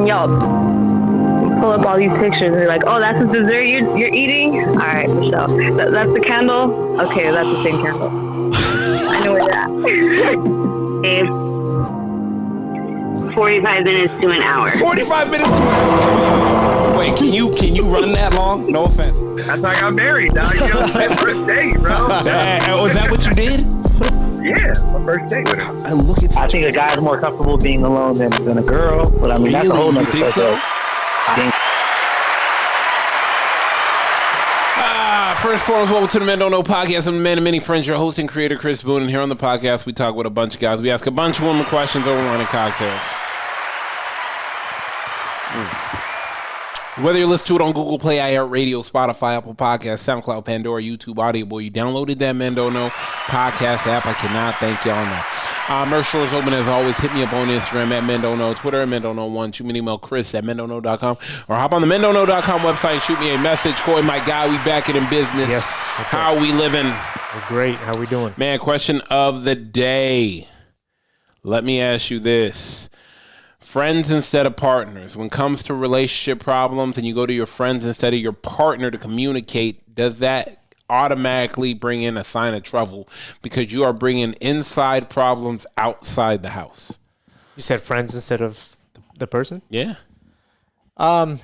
on Yelp. Pull up all these pictures and you're like, oh, that's the dessert you're eating? All right, Michelle. That's the candle? Okay, that's the same candle. I know where you're at. 45 minutes to an hour. 45 minutes to an hour. Wait, can you run that long? No offense. That's how I got married, dog. You know, my first date, bro. Was that what you did? Yeah, my first date with her. And look at I think a guy's more comfortable being alone than a girl, but I mean, that's a whole nother You think so? First and foremost, welcome to the Men Don't Know podcast. I'm the man of many friends, your host and creator, Chris Boone. And here on the podcast, we talk with a bunch of guys. We ask a bunch of women questions over wine and cocktails. Whether you listen to it on Google Play, iHeartRadio, Spotify, Apple Podcasts, SoundCloud, Pandora, YouTube, Audible, you downloaded that Men Don't Know podcast app. I cannot thank y'all enough. Merch store is open as always. Hit me up on Instagram at Men Don't Know, Twitter at Men Don't Know 1. Shoot me an email, Chris at mendontknow.com, or hop on the mendontknow.com website and shoot me a message. Coy, my guy, we back in business. Yes. How we living? We're great. How we doing? Man, question of the day. Let me ask you this. Friends instead of partners. When it comes to relationship problems and you go to your friends instead of your partner to communicate, does that automatically bring in a sign of trouble because you are bringing inside problems outside the house? You said friends instead of the person? Yeah. I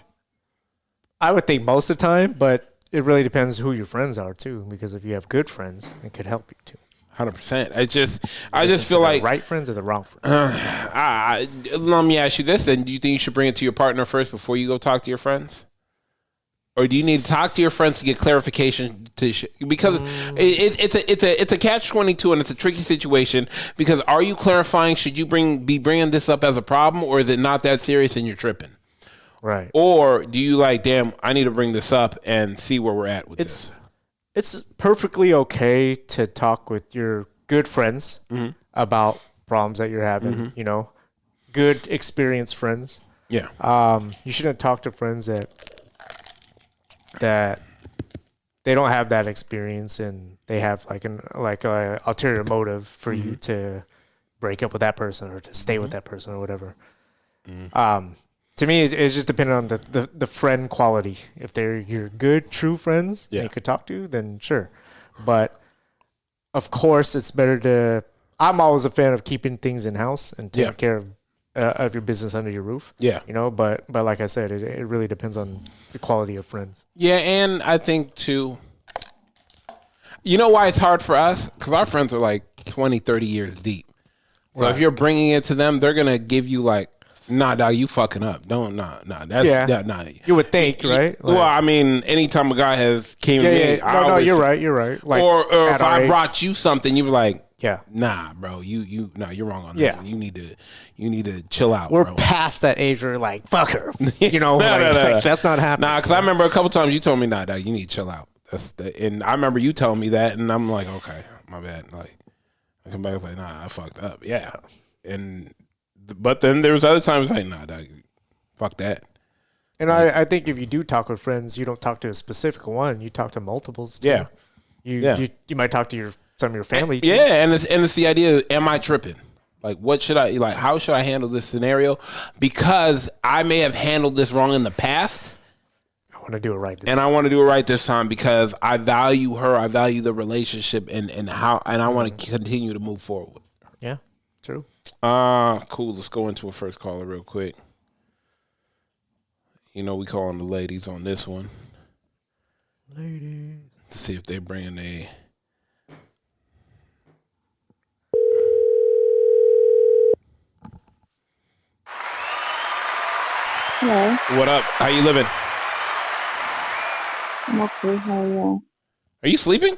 would think most of the time, but it really depends who your friends are too, because if you have good friends, it could help you too. 100%. I just feel like the right friends or the wrong friends. Let me ask you this then. Do you think you should bring it to your partner first before you go talk to your friends? Or do you need to talk to your friends to get clarification? Because it's a catch-22 and it's a tricky situation. Because are you clarifying? Should you be bringing this up as a problem, or is it not that serious and you're tripping? Right. Or do you like, damn, I need to bring this up and see where we're at with this? It's perfectly okay to talk with your good friends about problems that you're having. You know, good experienced friends. Yeah. You shouldn't talk to friends that they don't have that experience and they have like a ulterior motive for you to break up with that person or to stay with that person or whatever. To me, it's just dependent on the friend quality. If they're your good, true friends that you could talk to, then sure. But of course, it's better to. I'm always a fan of keeping things in house and taking care of your business under your roof. Yeah, you know. But like I said, it really depends on the quality of friends. Yeah, and I think too. You know why it's hard for us? Because our friends are like 20, 30 years deep. So if you're bringing it to them, they're gonna give you like. Nah, dog, you fucking up. Don't, nah. That's nah. You would think, right? Like, well, I mean, anytime a guy has came to me, no, you're right. Like, or if I brought you something, you were like, yeah, nah, bro, you're wrong on this one. You need to chill out. We're bro. past that age where like, fuck her. You know, like, that's not happening. Nah, because I remember a couple times you told me, nah, dog, you need to chill out. And I remember you telling me that, and I'm like, okay, my bad. Like, I come back and was like, nah, I fucked up. Yeah, but then there was other times like, nah, dog, fuck that. And I think if you do talk with friends, you don't talk to a specific one. You talk to multiples. Too. Yeah. You might talk to some of your family. Too. Yeah, and it's the idea, am I tripping? Like, how should I handle this scenario? Because I may have handled this wrong in the past. I want to do it right this time. And I want to do it right this time because I value her. I value the relationship and I want to continue to move forward. Yeah, true. Cool. Let's go into a first caller real quick. You know, we calling the ladies on this one. Ladies. To see if they bring a... Hello. What up? How you living? I'm okay. How are you? Are you sleeping?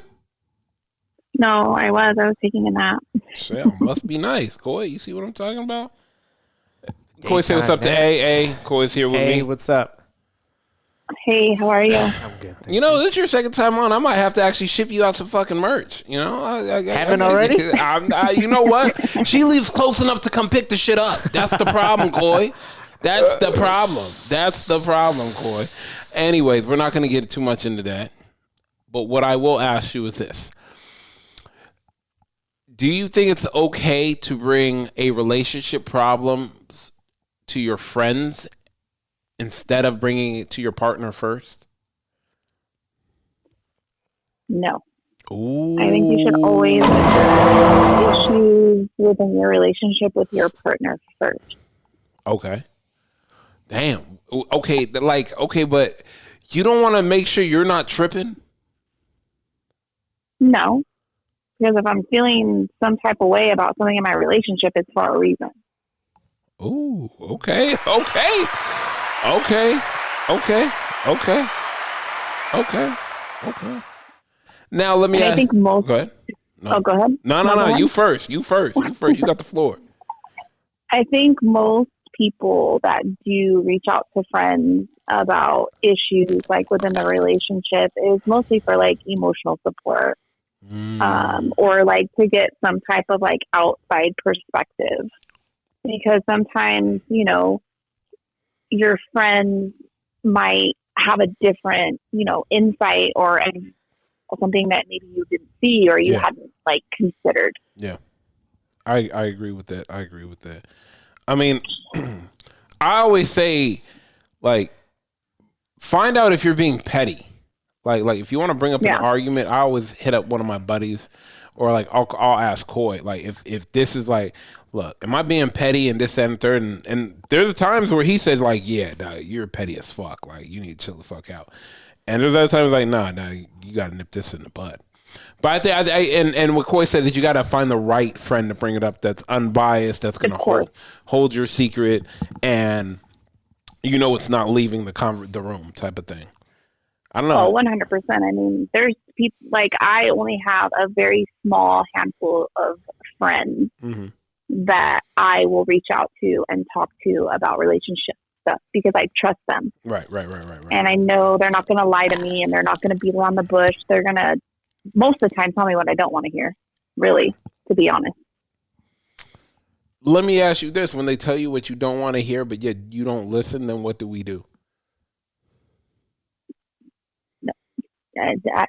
No, I was taking a nap. Shit, must be nice. Coy, you see what I'm talking about? Coy, say what's up to A. Coy's here with me. Hey, what's up? Hey, how are you? I'm good. You know, this is your second time on. I might have to actually ship you out some fucking merch. You know, haven't already. You know what? She leaves close enough to come pick the shit up. That's the problem, Coy. That's the problem, Coy. Anyways, we're not going to get too much into that. But what I will ask you is this. Do you think it's okay to bring a relationship problems to your friends instead of bringing it to your partner first? No. Ooh. I think you should always address issues within your relationship with your partner first. Okay. Damn. Okay. Okay, but you don't want to make sure you're not tripping? No. Because if I'm feeling some type of way about something in my relationship, it's for a reason. Ooh. Okay. Okay. Okay. Okay. Okay. Okay. Okay. Now let me And ask. I think most. Go ahead. No. Oh, go ahead. No. Go ahead. You first. You first. You got the floor. I think most people that do reach out to friends about issues like within the relationship is mostly for like emotional support, or like to get some type of like outside perspective, because sometimes, you know, your friends might have a different, you know, insight or something that maybe you didn't see or you hadn't like considered. Yeah. I agree with that. I mean, I always say, like, find out if you're being petty. Like if you want to bring up an argument, I always hit up one of my buddies, or like I'll ask Coy, like if this is like, look, am I being petty and this and third? And there's times where he says like, yeah, nah, you're petty as fuck. Like you need to chill the fuck out. And there's other times like, nah, you gotta nip this in the bud. But I and what Coy said, that you gotta find the right friend to bring it up that's unbiased, that's gonna hold your secret, and you know it's not leaving the room type of thing. I don't know. Oh, 100%. I mean, there's people like I only have a very small handful of friends that I will reach out to and talk to about relationship stuff because I trust them. Right. And I know they're not going to lie to me and they're not going to beat around the bush. They're going to, most of the time, tell me what I don't want to hear, really, to be honest. Let me ask you this. When they tell you what you don't want to hear, but yet you don't listen, then what do we do?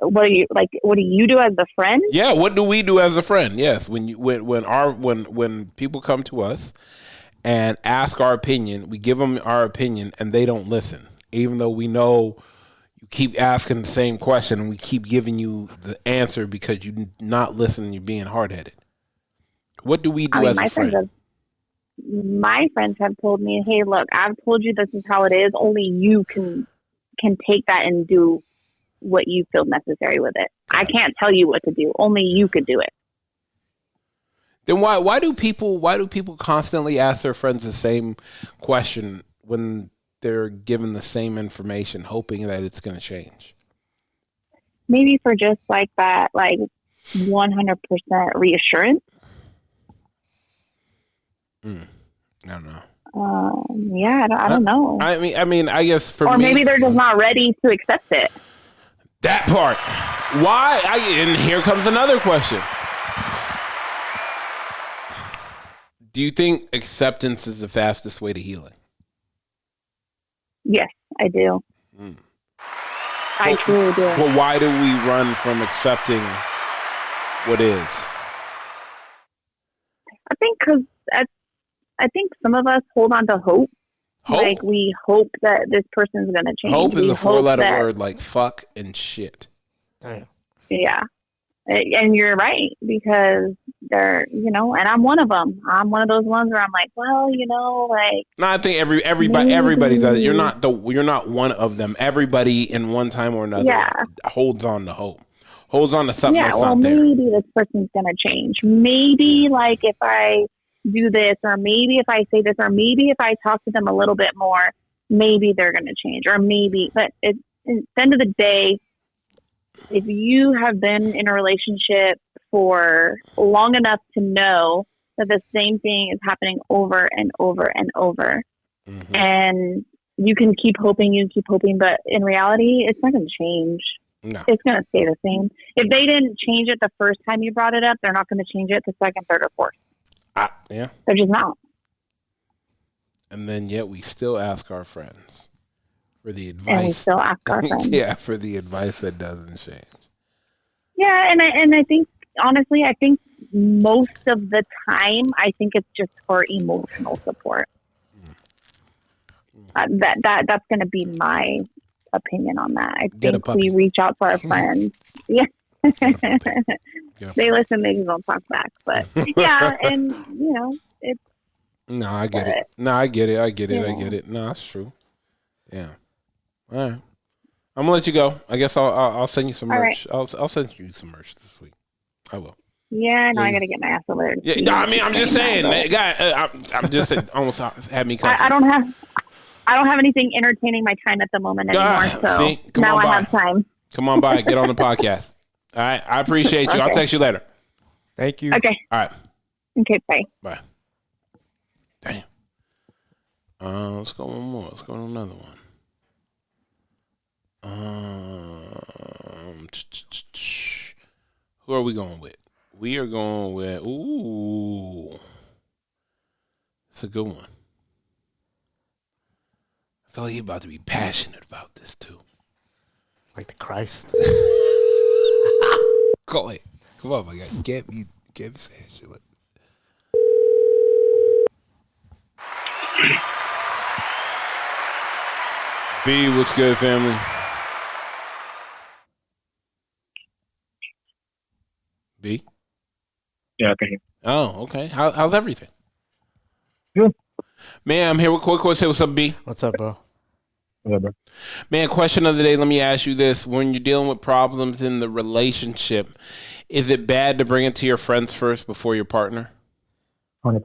What do you do as a friend? Yeah, what do we do as a friend? Yes, when people come to us and ask our opinion, we give them our opinion, and they don't listen, even though we know you keep asking the same question and we keep giving you the answer because you're not listening. You're being hard headed. What do we do as a friend? My friends have told me, "Hey, look, I've told you this is how it is. Only you can take that and do what you feel necessary with it. I can't tell you what to do. Only you could do it." Then why do people constantly ask their friends the same question when they're given the same information, hoping that it's going to change? Maybe for just like that, like 100% reassurance. I don't know. I don't know. I mean, I guess for or me, maybe they're just not ready to accept it. That part. Why? And here comes another question. Do you think acceptance is the fastest way to healing? Yes, I do. I truly do. Well, why do we run from accepting what is? I think some of us hold on to hope. Like we hope that this person's going to change. Hope is a 4-letter word like fuck and shit. Damn. Yeah. And you're right, because they're, you know, and I'm one of them. I'm one of those ones where I'm like, well, you know, like. No, I think everybody does it. You're not one of them. Everybody in one time or another holds on to hope. Holds on to something that's not there. Maybe this person's going to change. Maybe like if I do this, or maybe if I say this, or maybe if I talk to them a little bit more, maybe they're going to change, or maybe, but at the end of the day, if you have been in a relationship for long enough to know that the same thing is happening over and over and over, and you can keep hoping, but in reality, it's not going to change. No. It's going to stay the same. If they didn't change it the first time you brought it up, they're not going to change it the second, third, or fourth. Yeah. They're just not. And then yet we still ask our friends for the advice. And we still ask our friends. For the advice that doesn't change. Yeah, and I think, honestly, most of the time, I think it's just for emotional support. That's going to be my opinion on that. I Get a think puppy. we reach out to our friends. Yeah. Get a They listen, they just don't talk back. But yeah, and it's No, I get it. No, I get it. I get it. I Yeah. get it. No, that's true. Yeah. All right. I'm gonna let you go. I guess I'll send you some All merch. I'll send you some merch this week. I will. yeah. No, Yeah. I got to get my ass over there. to Yeah. see No, I what mean, you're I'm just saying, but guy. I'm just saying, almost had me. I don't have anything entertaining my time at the moment anymore. So see? Come now on I by. have time. Come on by. Get on the podcast. All right. I appreciate you. I'll Okay. text you later. Thank you. Okay. All right. Okay. Bye. Bye. Damn. Let's go one more. Let's go to another one. Who are we going with? We are going with. Ooh, it's a good one. I feel like you're about to be passionate about this too. Like the Christ. Go ahead. Come on, my guy. You can't be saying shit like. B, what's good, family? B? Yeah, I can hear. Oh, okay. How's everything? Good. Man, I'm here with Quick. Say what's up, B? What's up, bro? Whatever. Man, question of the day. Let me ask you this. When you're dealing with problems in the relationship, is it bad to bring it to your friends first before your partner? 100%.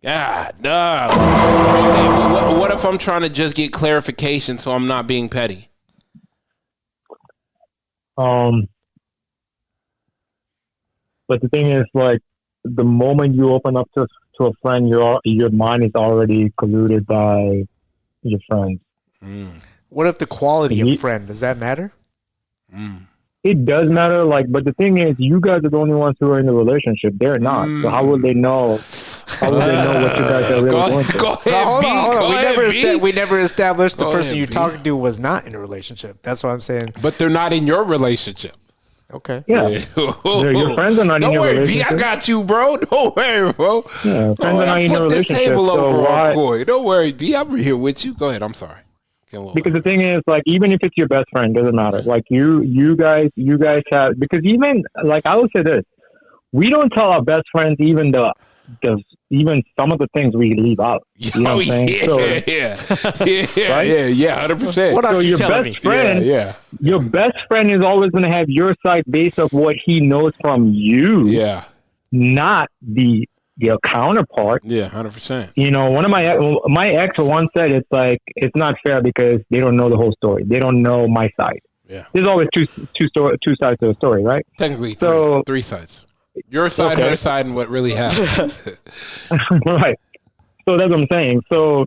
God, no. Okay, but what if I'm trying to just get clarification so I'm not being petty? But the thing is, like, the moment you open up to a friend, your mind is already colluded by your friends. What if the quality Ye- of friend, does that matter? It does matter, like, but the thing is, you guys are the only ones who are in the relationship. They're not. So how would they know? How would they know what you guys are really going through? Go ahead, No, hold B. on, hold on. Go ahead, B. We never established the Go person ahead, you're B. talking to was not in a relationship. That's what I'm saying. But they're not in your relationship. Okay. Yeah. Your friends are not in Don't your worry, B. relationship. I got you, bro. Don't worry, bro. Yeah, friends are not in your Flip this relationship. table So over why? on Coy. Don't worry, B. I'm here with you. Go ahead. I'm sorry. Because the thing is, like, even if it's your best friend, doesn't matter. Like, you guys have, because even, like, I would say this, we don't tell our best friends even even some of the things we leave out. You know what I'm saying? Yeah, 100%. What So aren't you your telling best me? friend, Yeah. your best friend is always going to have your side based off what he knows from you, Yeah. not your counterpart. Yeah, 100%. You know, one of my ex once said, it's like, it's not fair because they don't know the whole story. They don't know my side. Yeah. There's always two sides to the story, right? Technically, So- three sides. Your side, Okay. her side, and what really happened. Right. So that's what I'm saying. So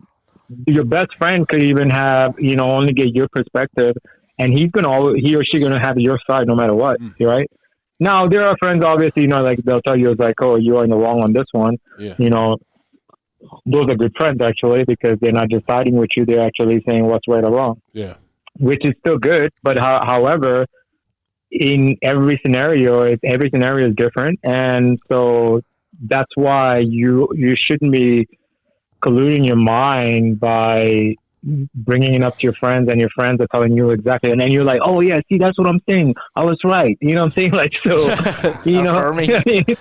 your best friend could even have, only get your perspective, and he or she gonna have your side no matter what, right? Now there are friends, obviously, like they'll tell you, it's like, oh, you are in the wrong on this one. Yeah. Those are good friends actually, because they're not deciding with you; they're actually saying what's right or wrong. Yeah. Which is still good, but however, in every scenario is different, and so that's why you shouldn't be colluding your mind by bringing it up to your friends, and your friends are telling you exactly, and then you're like, oh yeah, see, that's what I'm saying, I was right, you know what I'm saying, like, so Affirming.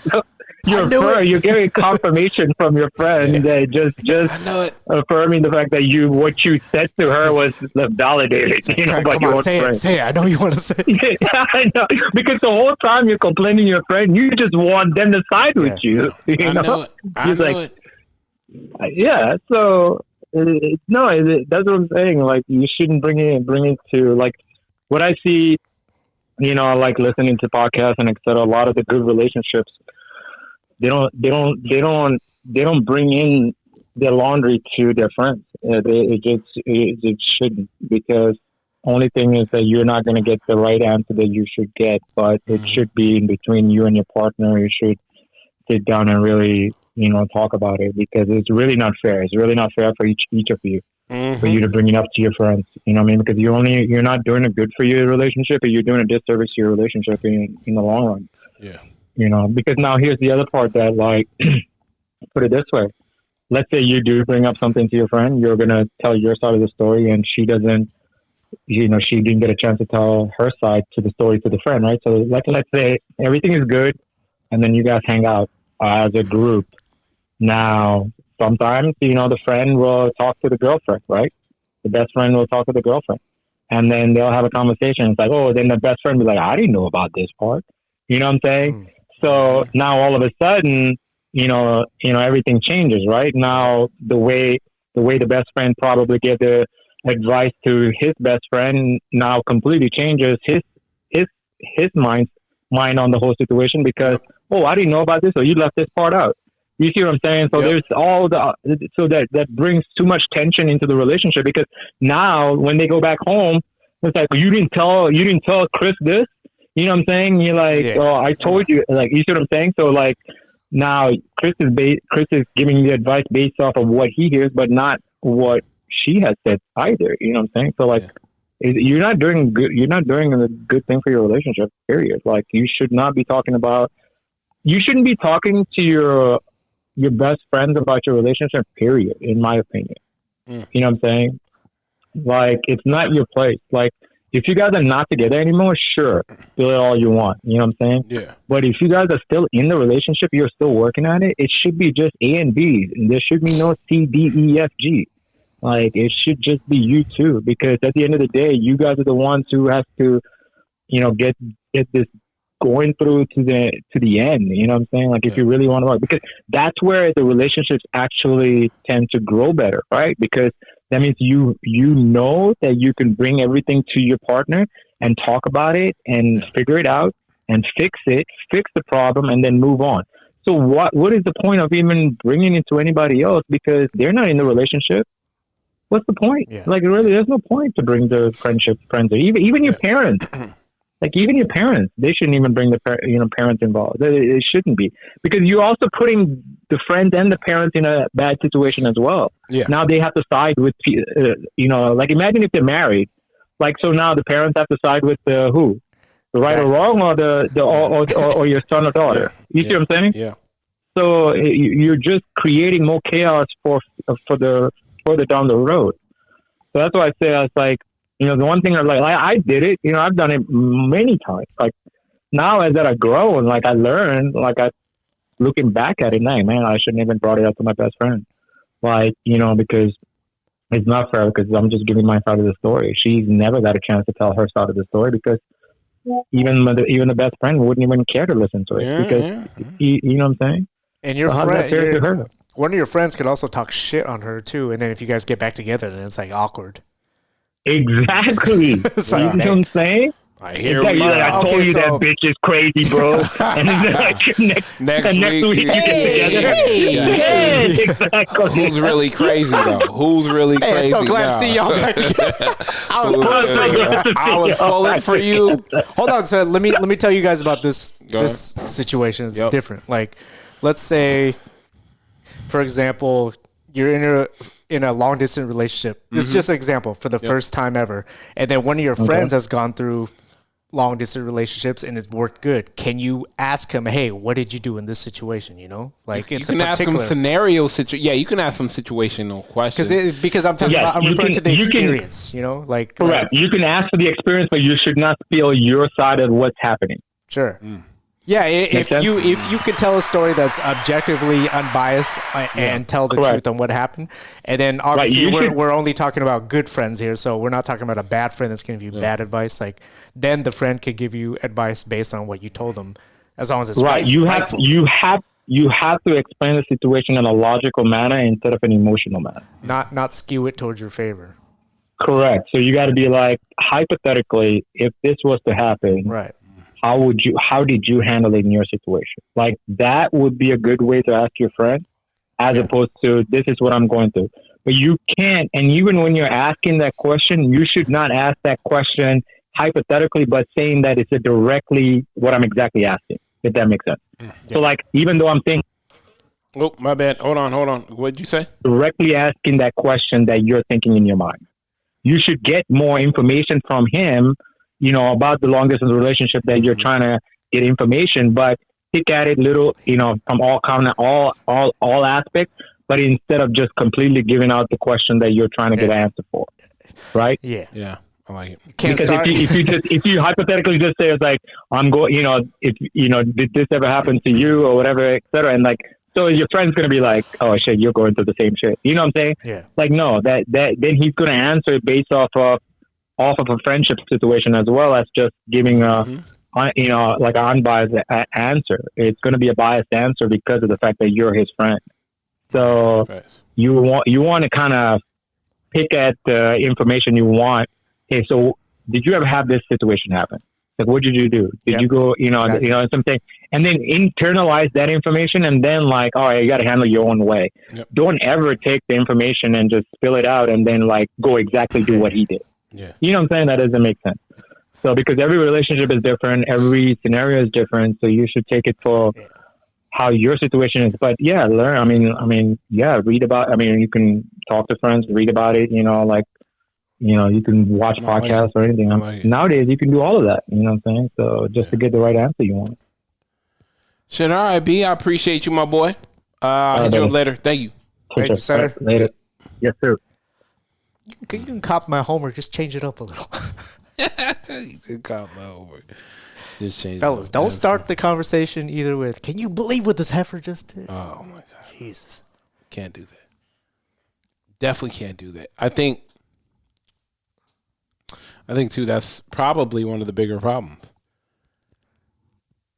so you're getting confirmation from your friend that just I know it. affirming the fact that what you said to her was validated, by Come your on, own say friend. it. Say it. I know you want to say it. I know. Because the whole time you're complaining to your friend, you just want them to side with you. I know it. I He's know like, it. yeah. So that's what I'm saying. Like, you shouldn't bring it to, like, what I see. Like listening to podcasts and etc. A lot of the good relationships, they don't bring in their laundry to their friends. It shouldn't, because only thing is that you're not going to get the right answer that you should get, but it should be in between you and your partner. You should sit down and really, talk about it, because it's really not fair. It's really not fair for each of you, for you to bring it up to your friends. You know what I mean? Because you're not doing it good for your relationship, but you're doing a disservice to your relationship in the long run. Yeah. Because now here's the other part that, like, put it this way. let's say you do bring up something to your friend, you're gonna tell your side of the story, and she doesn't, she didn't get a chance to tell her side to the story to the friend, right? So let's say everything is good, and then you guys hang out as a group. Now, sometimes the friend will talk to the girlfriend, right? The best friend will talk to the girlfriend, and then they'll have a conversation. It's like, oh, then the best friend will be like, I didn't know about this part. You know what I'm saying? So now all of a sudden, everything changes, right? Now the way the best friend probably gave the advice to his best friend now completely changes his mind on the whole situation because oh, I didn't know about this, or you left this part out. You see what I'm saying? So there's that brings too much tension into the relationship because now when they go back home, it's like you didn't tell Chris this. You know what I'm saying? You're like, oh, I told you. Like, you see what I'm saying? So like now Chris is giving the advice based off of what he hears, but not what she has said either. You know what I'm saying? So like, you're not doing good. You're not doing a good thing for your relationship. Period. Like, you should not be talking about. You shouldn't be talking to your best friends about your relationship. Period. In my opinion. You know what I'm saying? Like, it's not your place. Like, if you guys are not together anymore, sure, do it all you want. You know what I'm saying? Yeah. But if you guys are still in the relationship, you're still working on it, it should be just A and B. And there should be no C, D, E, F, G. Like, it should just be you two. Because at the end of the day, you guys are the ones who have to, get this going through to the end. You know what I'm saying? Like, if you really want to work. Because that's where the relationships actually tend to grow better, right? Because that means you know that you can bring everything to your partner and talk about it and figure it out and fix the problem, and then move on. So what is the point of even bringing it to anybody else because they're not in the relationship? What's the point? Yeah. Like, really, there's no point to bring the friends, or even your parents. Like, even your parents, they shouldn't even bring the parents involved. It shouldn't be, because you're also putting the friends and the parents in a bad situation as well. Yeah. Now they have to side with, like, imagine if they're married. Like, so now the parents have to side with who? The right or wrong, or or your son or daughter. You see what I'm saying? Yeah. So you're just creating more chaos for the further down the road. So that's why I say, I was like, the one thing I did it, I've done it many times. Like, now as that I grow and like I learn, like I looking back at it now, man, I shouldn't even brought it up to my best friend. Like, because it's not fair, because I'm just giving my side of the story. She's never got a chance to tell her side of the story because even the best friend wouldn't even care to listen to it because you know what I'm saying? And your friend, one of your friends could also talk shit on her too, and then if you guys get back together, then it's like awkward. Exactly. You know what I'm saying? I hear exactly. I told you that bitch is crazy, bro. And then next week you get together. Exactly. Who's really crazy though? Who's really crazy? So glad to see y'all back together. I was pulling for you. Hold on, so let me tell you guys about this situation. It's different. Like, let's say, for example, you're in a long distance relationship. This is just an example for the first time ever. And then one of your friends has gone through long distance relationships and it's worked good. Can you ask him, hey, what did you do in this situation? Like, it's you can ask some scenario Yeah, you can ask some situational questions. Because I'm talking about, I'm referring to the experience, like. Correct. You can ask for the experience, but you should not feel your side of what's happening. Sure. Yeah, if you could tell a story that's objectively unbiased and tell the truth on what happened, and then obviously we're only talking about good friends here, so we're not talking about a bad friend that's going to give you bad advice. Like, then the friend could give you advice based on what you told them, as long as it's right. You have to explain the situation in a logical manner instead of an emotional manner. Not skew it towards your favor. Correct. So you got to be like, hypothetically, if this was to happen, right? How did you handle it in your situation? Like, that would be a good way to ask your friend, as opposed to, this is what I'm going through. But you can't, and even when you're asking that question, you should not ask that question hypothetically, but saying that it's directly what I'm exactly asking, if that makes sense. Yeah. So, like, even though I'm thinking, oh, my bad. Hold on. What did you say? Directly asking that question that you're thinking in your mind. You should get more information from him, about the long distance relationship that you're trying to get information, but pick at it little, from all aspects, but instead of just completely giving out the question that you're trying to get an answer for, right? Yeah. Yeah, I like it. Can't Because start. if you hypothetically just say it's like, I'm going, if did this ever happen to you or whatever, et cetera, and like, so your friend's gonna be like, oh shit, you're going through the same shit. You know what I'm saying? Yeah. Like, no, that then he's gonna answer it based off of a friendship situation as well as just giving like an unbiased answer. It's gonna be a biased answer because of the fact that you're his friend. So you want to kind of pick at the information you want. Okay, so did you ever have this situation happen? Like, what did you do? Did you go, Exactly. something, and then internalize that information, and then like, all right, you got to handle your own way. Yep. Don't ever take the information and just spill it out, and then like go exactly do what he did. Yeah, you know what I'm saying? That doesn't make sense. So because every relationship is different, every scenario is different, so you should take it for how your situation is. But yeah, learn. I mean, yeah, read about. I mean, you can talk to friends, read about it. You can watch podcasts or anything. Nowadays, you can do all of that. You know what I'm saying? So just to get the right answer you want. Shit, all right, B. I appreciate you, my boy. I'll hit you up later. Thank you. Thank you, sir. Later. Yes, sir. You can cop my homework. Just change it up a little. You can cop my homework. Just change Fellas, it. don't start the conversation either with, can you believe what this heifer just did? Oh, my God. Jesus. Can't do that. Definitely can't do that. I think, too, that's probably one of the bigger problems.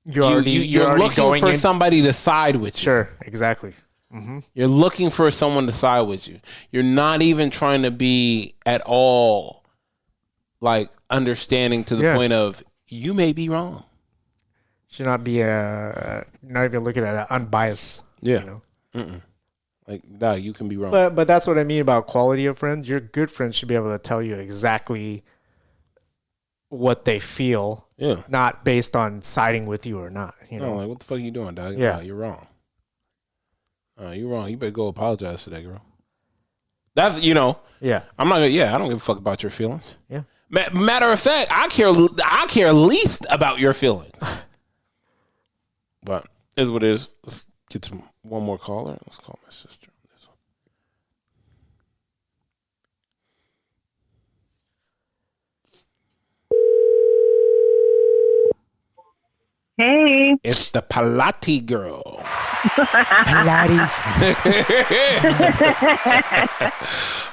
You're already looking going for somebody to side with you. Sure, exactly. Mm-hmm. You're looking for someone to side with you. You're not even trying to be at all like understanding to the point of you may be wrong. Should not be not even looking at it unbiased. Yeah. Like, no, you can be wrong. But that's what I mean about quality of friends. Your good friends should be able to tell you exactly what they feel. Yeah. Not based on siding with you or not. No, like, what the fuck are you doing, dog? Yeah. No, you're wrong. You're wrong. You better go apologize to that girl. That's, Yeah. I'm not gonna, I don't give a fuck about your feelings. Yeah. Matter of fact, I care least about your feelings. But is what it is. Let's get to one more caller. Let's call my sister on this one. Hey. It's the Pilates girl. Pilates.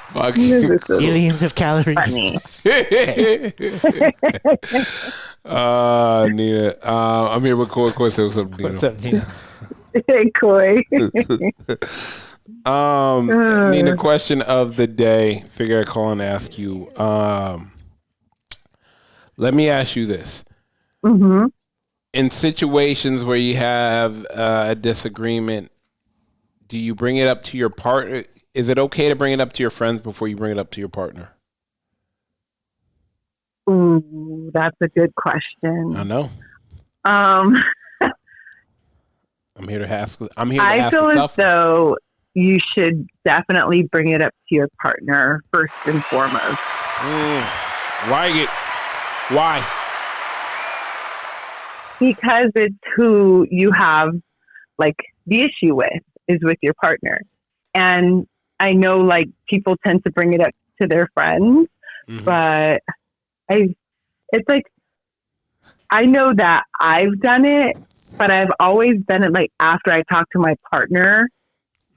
Fuck you. Millions of calories. Funny. Nina. I'm here with Coy. Coy, say what's up, Nina. What's up, Nina? Hey, Coy. Nina, question of the day. Figure I'd call and ask you. Let me ask you this. Mm-hmm. In situations where you have a disagreement, do you bring it up to your partner? Is it okay to bring it up to your friends before you bring it up to your partner? Ooh, that's a good question. I know. I'm here to ask. I feel as though you should definitely bring it up to your partner first and foremost. Why? Because it's who you have like the issue with is with your partner. And I know like people tend to bring it up to their friends, but it's like, I know that I've done it, but I've always done it like after I talk to my partner,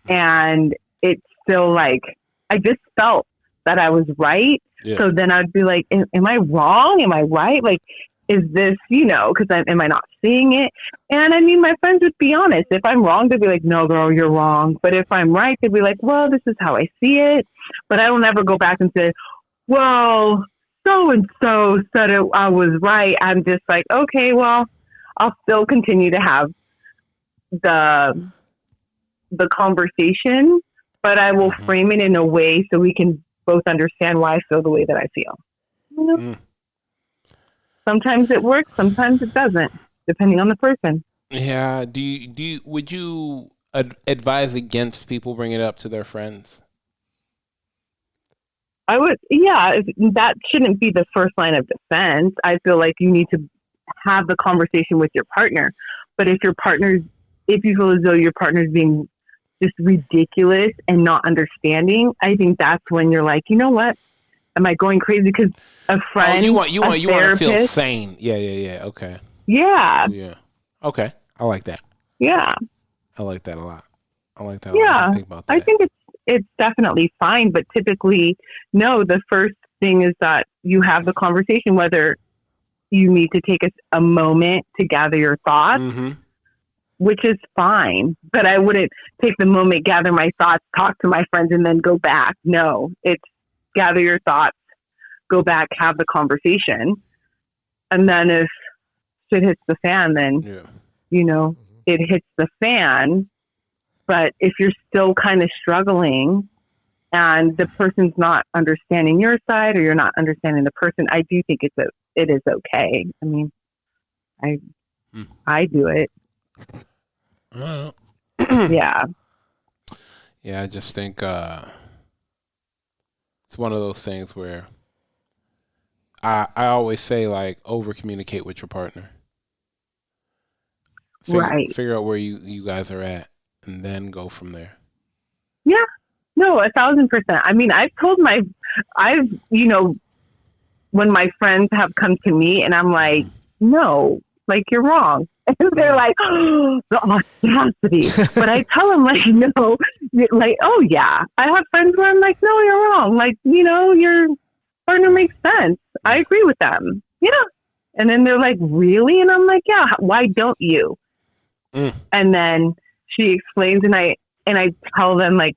and it's still like, I just felt that I was right. Yeah. So then I'd be like, am I wrong? Am I right? Like, is this, because am I not seeing it? And I mean, my friends would be honest. If I'm wrong, they'd be like, no, girl, you're wrong. But if I'm right, they'd be like, well, this is how I see it. But I will never go back and say, well, so-and-so said I was right. I'm just like, okay, well, I'll still continue to have the conversation, but I will frame it in a way so we can both understand why I feel the way that I feel. Sometimes it works, sometimes it doesn't, depending on the person. Yeah. Would you advise against people bringing it up to their friends? I would, yeah, that shouldn't be the first line of defense. I feel like you need to have the conversation with your partner. But if you feel as though your partner's being just ridiculous and not understanding, I think that's when you're like, you know what? Am I going crazy? Because a friend, you want to feel therapist- sane. Yeah. Okay. Yeah. Yeah. Okay. I like that. Yeah. I like that a lot. I like that. Yeah. I think about that. I think it's definitely fine, but typically, no, the first thing is that you have the conversation, whether you need to take a moment to gather your thoughts, which is fine, but I wouldn't take the moment, gather my thoughts, talk to my friends, and then go back. No, it's gather your thoughts, go back, have the conversation. And then if shit hits the fan, then, it hits the fan. But if you're still kind of struggling and the person's not understanding your side or you're not understanding the person, I do think it is okay. I mean, I do it. Yeah. Yeah, I just think it's one of those things where I always say, like, over communicate with your partner. Figure out where you guys are at and then go from there. Yeah. No, 1,000%. I mean, when my friends have come to me and I'm like, no, like, you're wrong. And they're like, oh, the audacity. But I tell them, like, no, like, oh, yeah. I have friends where I'm like, no, you're wrong. Like, your partner makes sense. I agree with them. Yeah. And then they're like, really? And I'm like, yeah, why don't you? And then she explains and I tell them, like,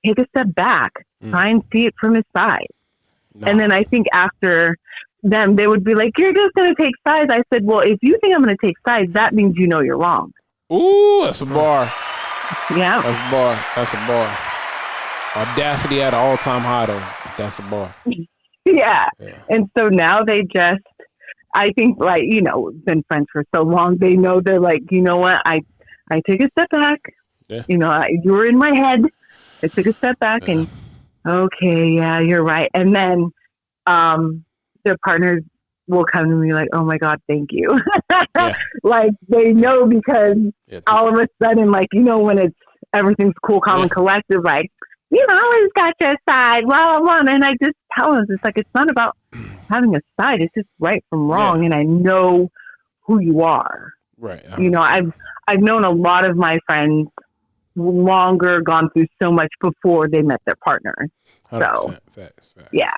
take a step back, try and see it from his side. No. And then I think after them, they would be like, you're just going to take sides. I said, well, if you think I'm going to take sides, that means you're wrong. Ooh, that's a bar. Yeah. That's a bar. Audacity at an all-time high, though. That's a bar. Yeah. And so now they just, I think, like, been friends for so long, they know, they're like, you know what, I take a step back. Yeah. You were in my head. I took a step back and, okay, yeah, you're right. And then their partners will come to me like, oh my God, thank you. Like, they know because all of a sudden, like, when everything's cool, calm, and collective, like, always got your side, blah, blah, blah. And I just tell them, it's like, it's not about having a side. It's just right from wrong. And I know who you are. Right. I've known a lot of my friends longer, gone through so much before they met their partners. So, facts. Yeah.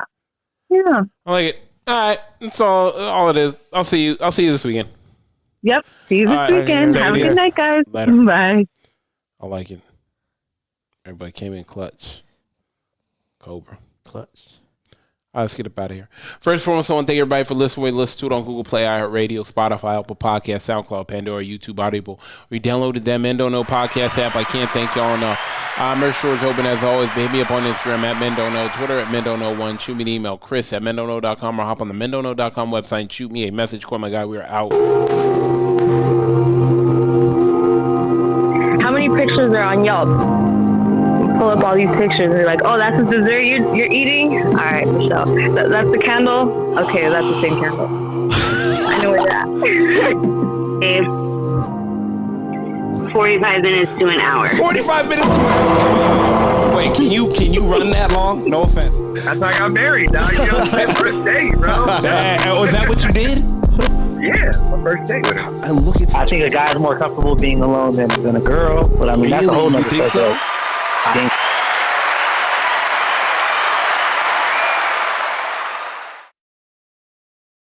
I like it. All right. That's all it is. I'll see you this weekend. Yep. See you this weekend. Have a good night, guys. Later. Bye. I like it. Everybody came in clutch. Cobra. Clutch. All right, let's get up out of here. First and foremost, I want to thank everybody for listening. Listen to it on Google Play, iHeartRadio, Spotify, Apple Podcasts, SoundCloud, Pandora, YouTube, Audible. We downloaded that Men Don't Know podcast app. I can't thank y'all enough. Merch store is open as always. Hit me up on Instagram at Men Don't Know, Twitter at Men Don't Know 1. Shoot me an email, Chris at mendontknow.com, or hop on the mendontknow.com website and shoot me a message. Call my guy. We are out. How many pictures are on Yelp? Pull up all these pictures and you're like, oh, that's the dessert you're eating? All right, Michelle. That's the candle? Okay, that's the same candle. I know where you're at. 45 minutes to an hour. 45 minutes to an hour? Wait, can you run that long? No offense. That's like I'm married, dog. First date, bro. Was that what you did? Yeah, my first date with her. And look at I think a guy's more comfortable being alone than a girl, but I mean, that's a whole nother thing. So? I think